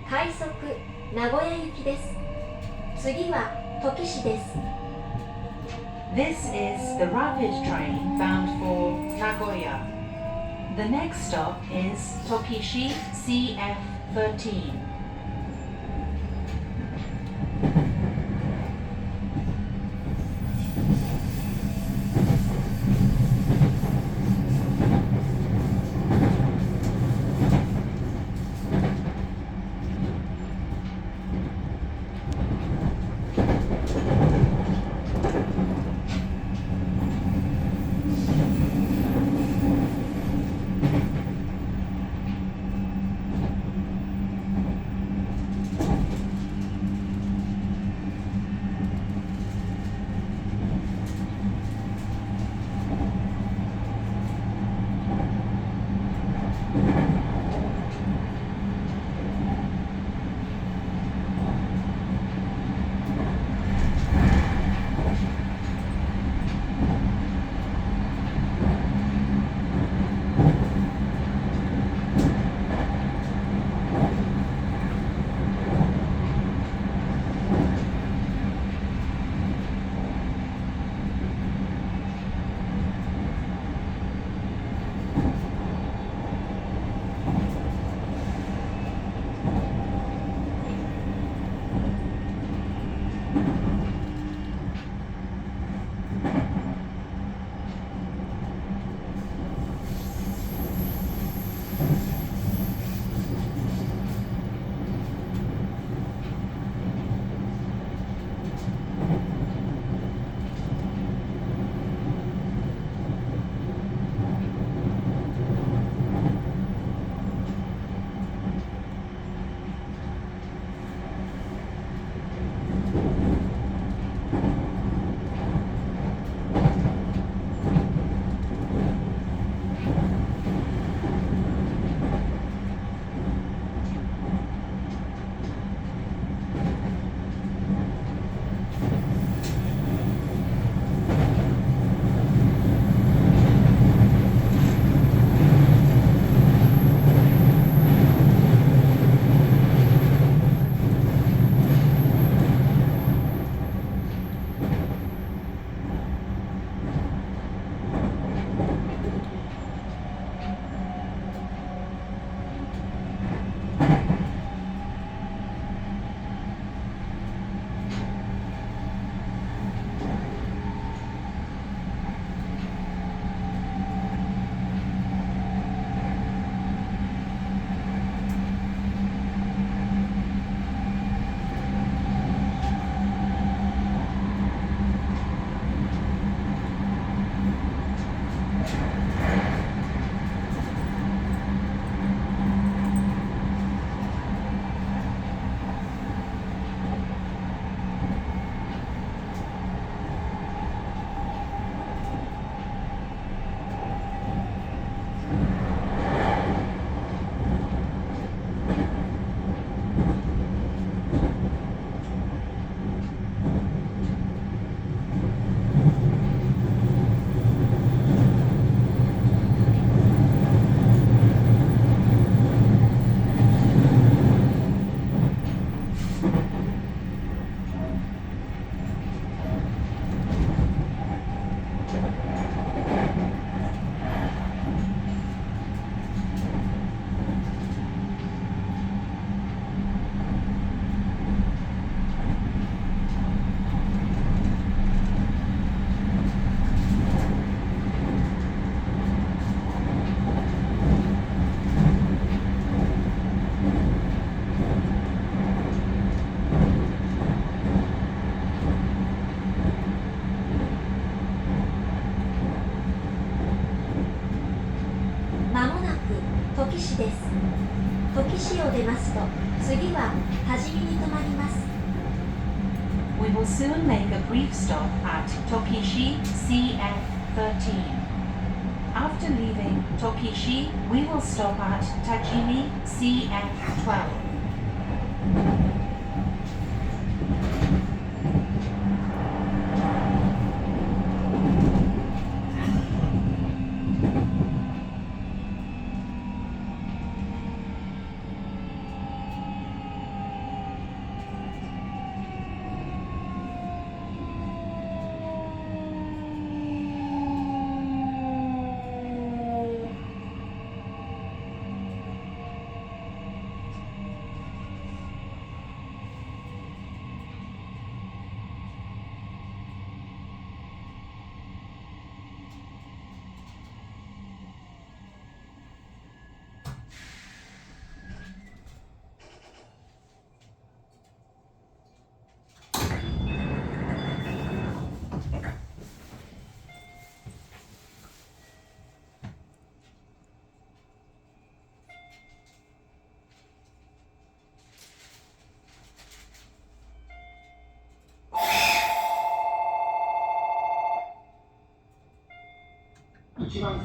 快速名古屋行きです。次は土岐市です。This is the rapid train bound for Nagoya. The next stop is Tokishi CF13. 土岐市です。土岐市を出ますと、次は多治見に停まります。We will soon make a brief stop at Tokishi CF13. After leaving Tokishi, we will stop at Tajimi CF12. ま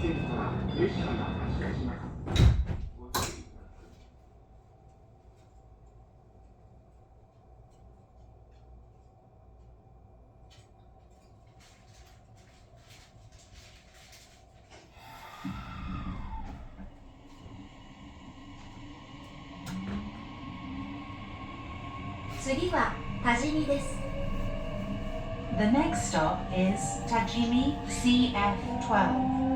線から列車が発車します。ご注意ください。次は多治見です。 The next stop is Tajimi CF12.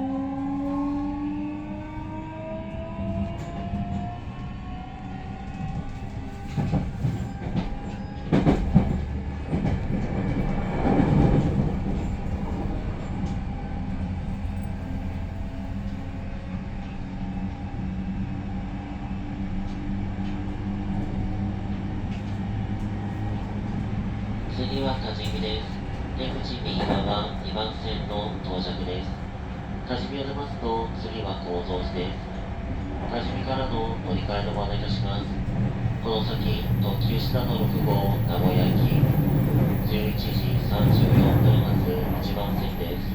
次は多治見です。出口右側2番線の到着です。多治見を出ますと次は構造寺です。多治見からの乗り換えのご案内いたします。この先、特急しなの6号名古屋行き11時34分発1番線です。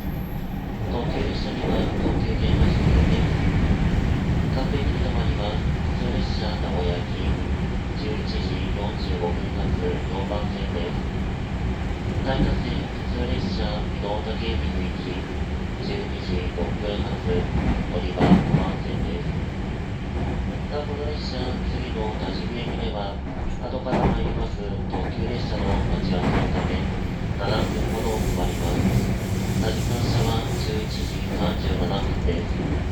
特急列車には特急券が必要です。各駅に止まります。普通列車名古屋行き11時45分発4番線です。大河線普通列車御堂嶽水行き12時6分発乗り場5番線です。この列車次の多治見駅では後から参ります特急列車の待ち合わせのため7分ほど止まります。多治見発車は11時37分です。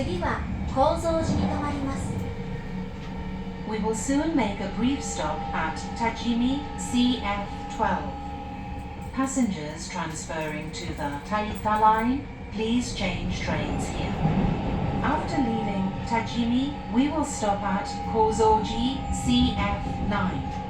次は構造寺に停まります。 We will soon make a brief stop at Tajimi CF12. Passengers transferring to the Taita line, please change trains here. After leaving Tajimi, we will stop at Kozoji CF9.